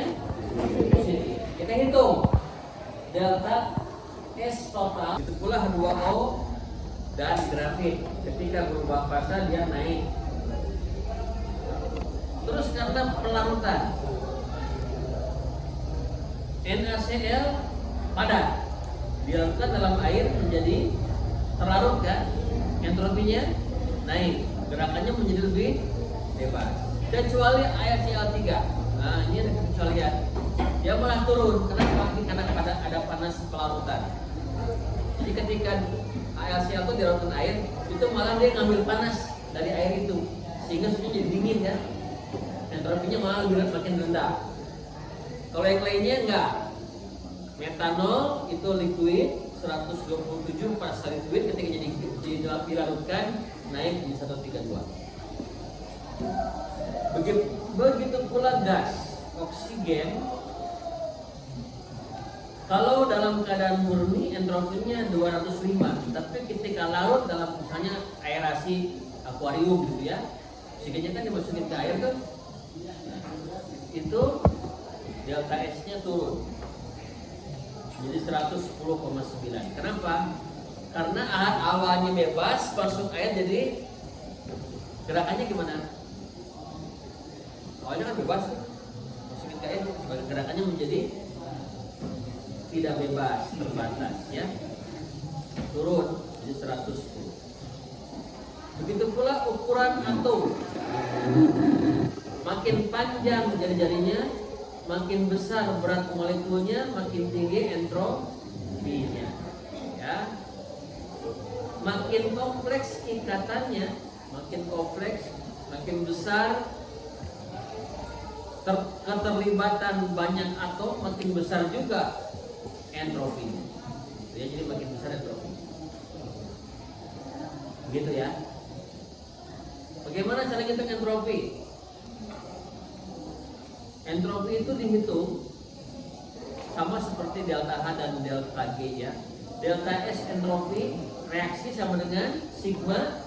entropinya positif. Kita hitung delta S total, itu pula H2O dan grafit. Ketika berubah fasa dia naik. Terus karena pelarutan, NaCl padat dilarutkan dalam air menjadi terlarut kan, entropinya naik, gerakannya menjadi lebih bebas. Kecuali air Cl3. Nah, ini ada kecualian. Dia malah turun. Kenapa? Karena ada panas pelarutan. Jadi ketika HCl itu dilarutkan air, itu malah dia ngambil panas dari air itu, sehingga suhunya jadi dingin kan. Entropinya malah lebih makin rendah. Kalau yang lainnya enggak. Metanol itu liquid 127 pas liquid, ketika jadi dilarutkan naik di 132. Begitu pula gas oksigen. Kalau dalam keadaan murni entropinya 205, tapi ketika larut dalam misalnya aerasi akuarium gitu ya, oksigennya kan dimasukin ke air tuh, itu delta S-nya turun jadi 110,9. Kenapa? Karena awalnya bebas masuk air, jadi gerakannya gimana? Awalnya kan bebas, masukin ke air, gerakannya menjadi tidak bebas, terbatas ya, turun jadi 110. Begitu pula ukuran atom, makin panjang jari-jarinya, makin besar berat molekulnya, makin tinggi entropinya ya. Makin kompleks ikatannya, makin kompleks, makin besar keterlibatan banyak atom, makin besar juga entropinya. Ya, jadi makin besar entropi. Begitu ya. Bagaimana cara kita entropi? Entropi itu dihitung sama seperti delta H dan delta G ya. Delta S entropi reaksi sama dengan sigma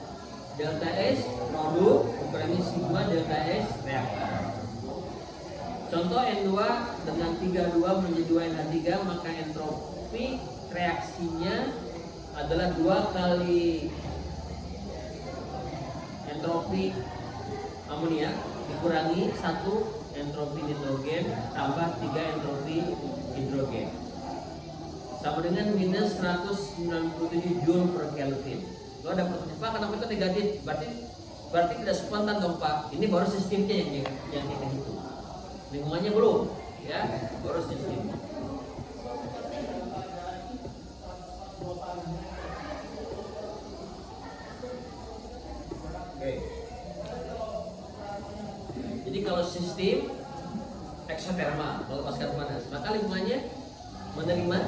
delta S produk, ukurannya sigma delta S reaktan. Contoh N2 dengan 32 menjadi 2NH3, maka entropi reaksinya adalah 2 kali entropi amonia dikurangi 1 entropi nitrogen tambah 3 entropi hidrogen, sama dengan minus 197 Joule per Kelvin. Lo dapat Pak, kenapa itu negatif? Berarti tidak spontan dong Pak. Ini baru sistemnya yang kita hitung. Lingkungannya belum, ya, baru sistemnya. Oke. Jadi kalau sistem eksotermal melepaskan panas, maka lingkungannya menerima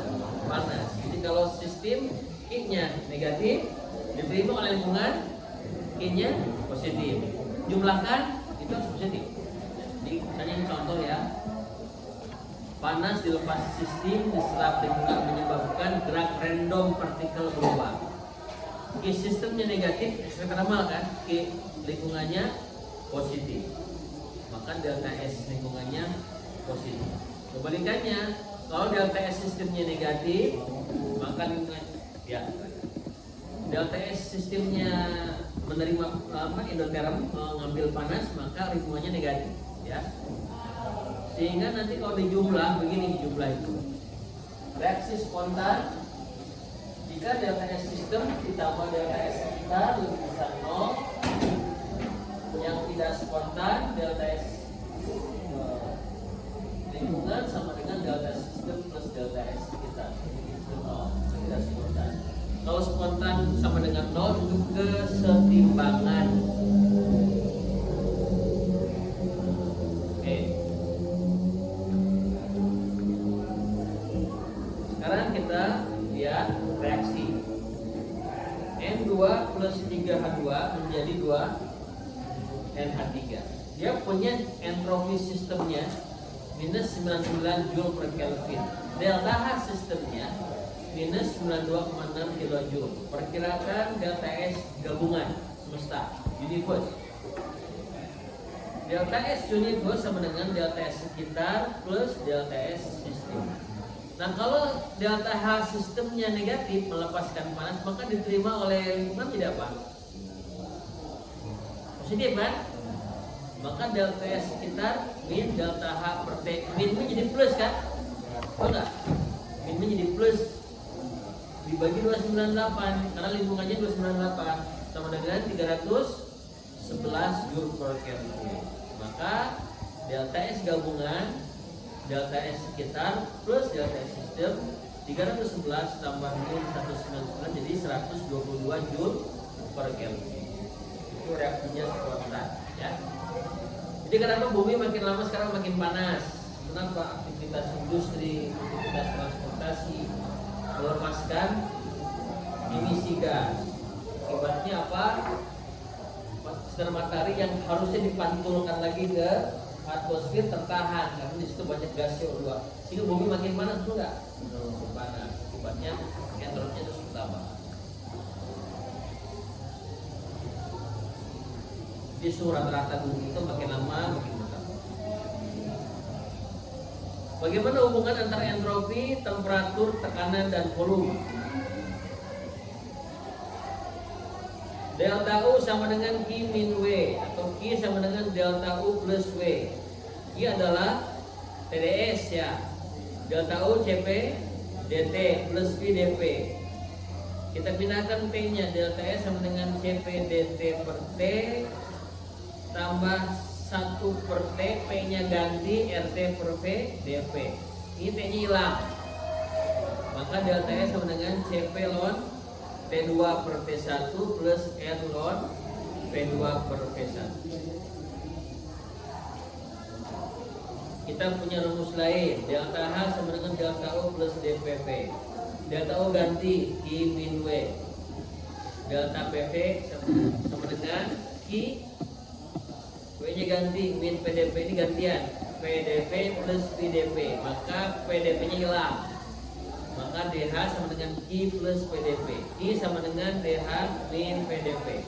panas. Jadi kalau sistem Q-nya negatif, diterima oleh lingkungan, Q-nya positif. Jumlahkan itu harus positif. Jadi misalnya ini contoh ya, panas dilepas sistem diserap lingkungan menyebabkan gerak random partikel berubah. Q sistemnya negatif, eksotermal kan, Q lingkungannya positif, maka delta S lingkungannya positif. Kebalikannya, kalau delta S sistemnya negatif, maka lingkungan ya delta S sistemnya menerima endoterm, mengambil panas, maka lingkungannya negatif ya. Sehingga nanti kalau dijumlah begini, jumlah itu reaksi spontan jika delta S sistem ditambah delta S kita lebih besar 0. Yang tidak spontan delta S lingkungan sama dengan delta sistem plus delta S kita, itu 0, tidak spontan. Kalau spontan sama dengan 0 itu kesetimbangan. Oke. Sekarang kita lihat reaksi. N2 plus 3H2 menjadi 2NH3. Dia punya entropi sistemnya minus 99 Joule per Kelvin. Delta H sistemnya minus 92,6 kilojoule. Perkirakan delta S gabungan semesta universe. delta S universe sama dengan delta S sekitar plus delta S sistem. Nah, kalau delta H sistemnya negatif melepaskan panas, maka diterima oleh lingkungan tidak, Pak? Positif kan? Maka delta S sekitar min delta H per T, min menjadi plus kan? Betul nggak? Min menjadi plus dibagi 298 karena lingkungannya 298 sama dengan 311 Joule per Kelvin. Maka delta S gabungan delta S sekitar plus delta S sistem 311 tambah min 199 jadi 122 Joule per Kelvin. Itu reaksinya spontan ya. Jadi kenapa bumi makin lama sekarang makin panas? Kenapa? Aktivitas industri, aktivitas transportasi melepaskan emisi gas. Akibatnya apa? Sinar matahari yang harusnya dipantulkan lagi ke atmosfer tertahan karena di situ banyak gas CO2. Sehingga bumi makin panas, betul nggak? Makin panas. Akibatnya entropnya terus bertambah. Di suhu rata-rata bumi itu makin lama makin bertambah. Bagaimana hubungan antara entropi, temperatur, tekanan, dan volume? Delta U sama dengan Q min W atau Q sama dengan delta U plus W. Q adalah TDS ya. Delta U CP DT plus V DP. Kita pindahkan P-nya, delta S sama dengan CP DT per T tambah 1 per T, P-nya ganti RT per V DP. Ini T-nya hilang. Maka delta S sama dengan CP ln T2 per T1 plus R ln V2 per V1. Kita punya rumus lain, delta H sama dengan delta U plus dPV. Delta U ganti Q min W. Delta PV sama dengan Q W-nya ganti, min PDP ini gantian PDP plus VDP, maka PDP-nya hilang. Maka DH sama dengan Q plus PDP. Q sama dengan DH min PDP.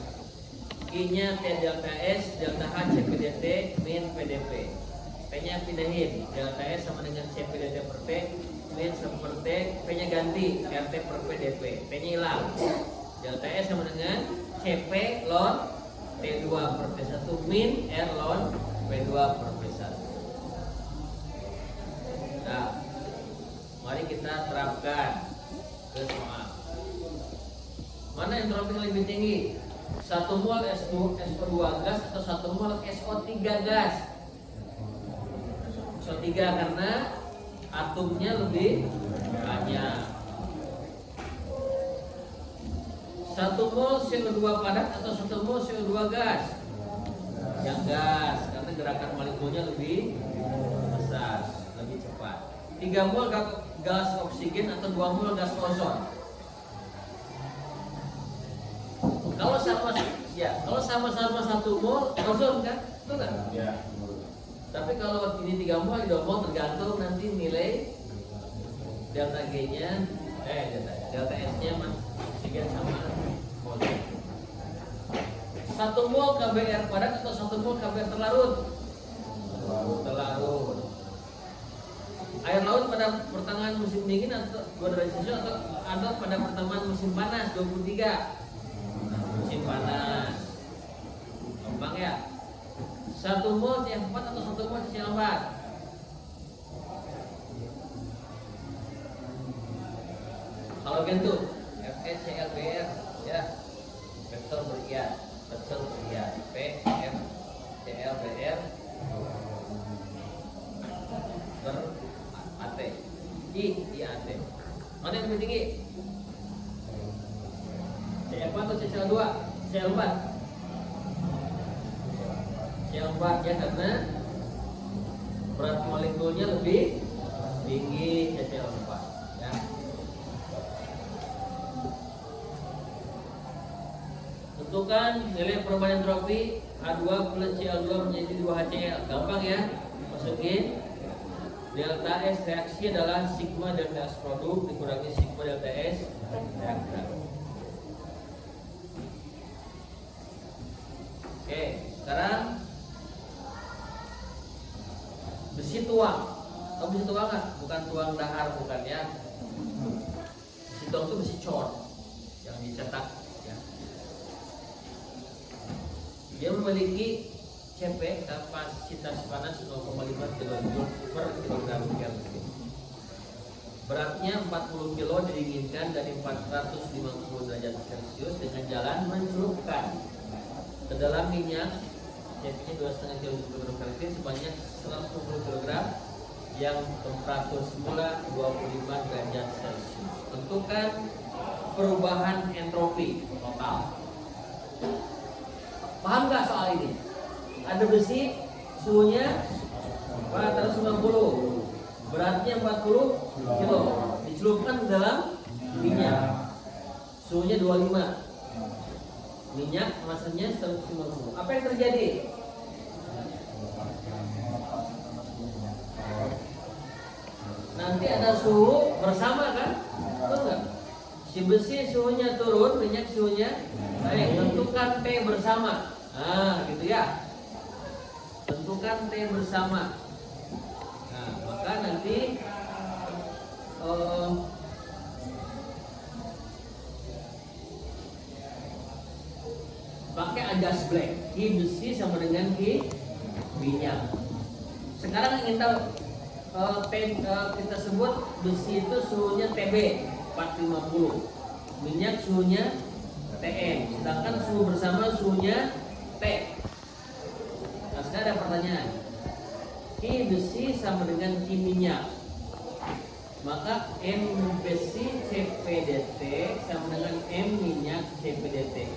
Q-nya T delta S, delta H CPDT min PDP. P-nya pindahin, delta S sama dengan CPDT per T min per T, P-nya ganti RT per PDP. P-nya hilang. Delta S sama dengan CP ln T2 per T1 min R ln P2 per P1. Nah, mari kita terapkan ke soal. Mana entropi yang lebih tinggi? 1 mol SO2 gas atau 1 mol SO3 gas? SO3 karena atomnya lebih banyak. 1 mol CO2 padat atau 1 mol CO2 gas? Yang gas, karena gerakan molekulnya lebih besar, lebih cepat. 3 mol gas oksigen atau 2 mol gas ozon? Kalau sama-sama 1 mol ozon kan? Betul kan? Ya. Tapi kalau ini 3 mol, 2 mol tergantung nanti nilai delta G-nya, delta S-nya oksigen sama ozon. 1 mol KBR padat atau 1 mol KBR terlarut? Terlarut. Air laut pada pertengahan musim dingin atau 2 derajat Celcius atau pada pertengahan musim panas 23? Musim panas. Gampang ya. 1 mol CF4 atau 1 mol CCl4? Kalau gitu FeClBr ya, vektor beriat, FeClBr ber AT I AT. Mana yang lebih tinggi? CF4 atau CCl2? CL4. CL4 ya, karena berat molekulnya lebih tinggi CCl4 ya. Tentukan nilai perubahan entropi H2 plus Cl2 menjadi 2HCl. Gampang ya. Masukin delta S reaksi adalah sigma delta S produk dikurangi sigma delta S reaktan. Oke, sekarang Besi tuang. Tahu besi tuang nggak? Bukan tuang dahar, bukan ya. Besi tuang itu besi cor yang dicetak. Ya. Dia memiliki CP kapasitas panas 0,5 kJ per kilogram Kelvin. Beratnya 40 kg didinginkan dari 450 derajat Celcius dengan jalan mencelupkan ke dalam minyak CP-nya 2,5 kg per Kelvin sebanyak 150 kg yang temperatur semula 25 derajat Celcius. Tentukan perubahan entropi total. Paham nggak soal ini? Ada besi, suhunya 490, beratnya 40 kilo, dicelupkan ke dalam minyak, suhunya 25, minyak masanya 150. Apa yang terjadi? Nanti ada suhu bersama kan? Betul nggak? Si besi suhunya turun, minyak suhunya naik. Tentukan T bersama. Nah, gitu ya. Tentukan T bersama. Nah, maka nanti pakai ajas black. Ki besi sama dengan ki minyak. Sekarang ingin tahu kita sebut besi itu suhunya TB 450, minyak suhunya TM, sedangkan suhu bersama suhunya T. Nah, sekarang ada pertanyaan. Ki besi sama dengan ki minyak, maka M besi CPDT sama dengan M minyak CPDT.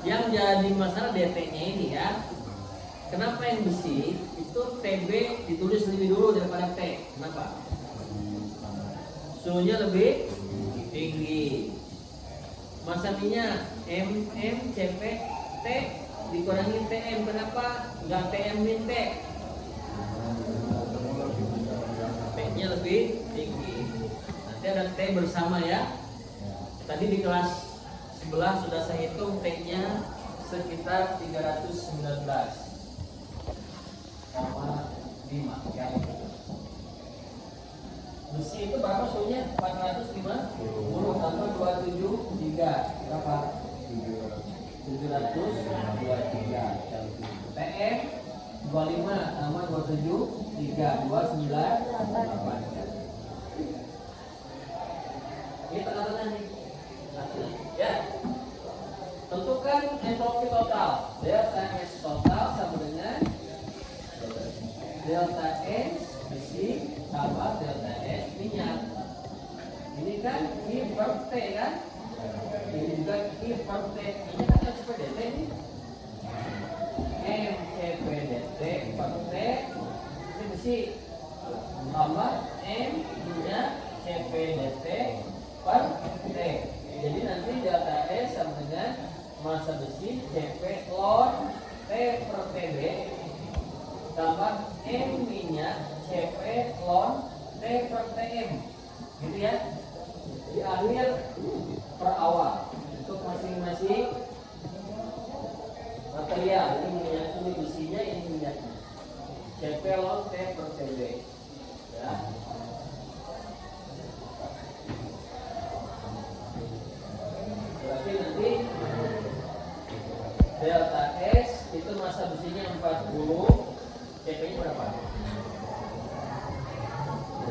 Yang jadi masalah DT-nya ini ya. Kenapa yang besi itu TB ditulis lebih dulu daripada T? Kenapa? Suhunya lebih tinggi. Masa minyak MMCP T dikurangi TM, kenapa nggak TM min T? T-nya lebih tinggi. Nanti ada T bersama ya. Tadi di kelas sebelah sudah saya hitung T-nya sekitar 319,5 ya. Besi itu berapa suhunya? 450 tambah 273 berapa? 723. TM 25 tambah 273 298. Ini tengah-tengah nih. Ya. Tentukan entropi total. Delta S total sama dengan delta S besi tambah delta S minyak. Ini kan I per T kan? Ini juga I per T. Ini kan CPDT ini. M CPDT per T. Ini besi tambah M minyak CPDT per T. Jadi nanti delta S sama dengan massa besi CP ln T per TB tambah M minyak CP ln T per TM, gitu ya. Di akhir per awal untuk masing-masing material. Ini minyak, ini besinya, ini minyaknya. CP ln T per TB, ya. Berarti nanti delta S itu massa besinya 40, CP-nya berapa?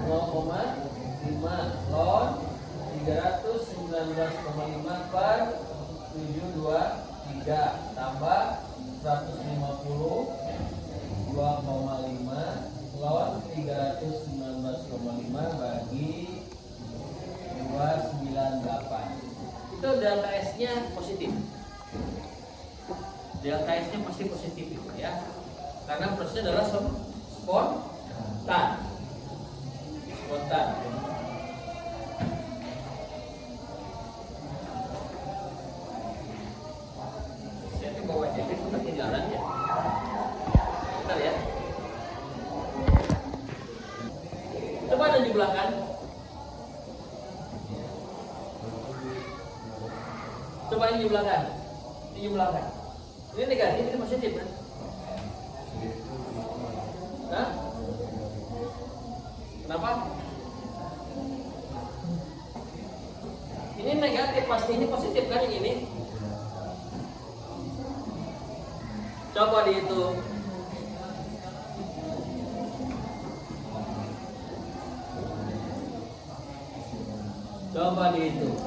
0,5 ln 319,5 per 723 tambah 150 2,5 ln 319,5 bagi 298. Itu delta S-nya positif. Delta S-nya pasti positif itu ya. Karena prosesnya adalah spontan. Spontan. Saya tuh bawa jaket itu ketinggalan ya. Bentar ya. Coba ada di belakang. Coba ini di belakang. Ini di belakang. Ini negatif, ini positif kan? Hah? Kenapa? Ini negatif, pasti ini positif kan yang ini? Coba dihitung. Coba dihitung.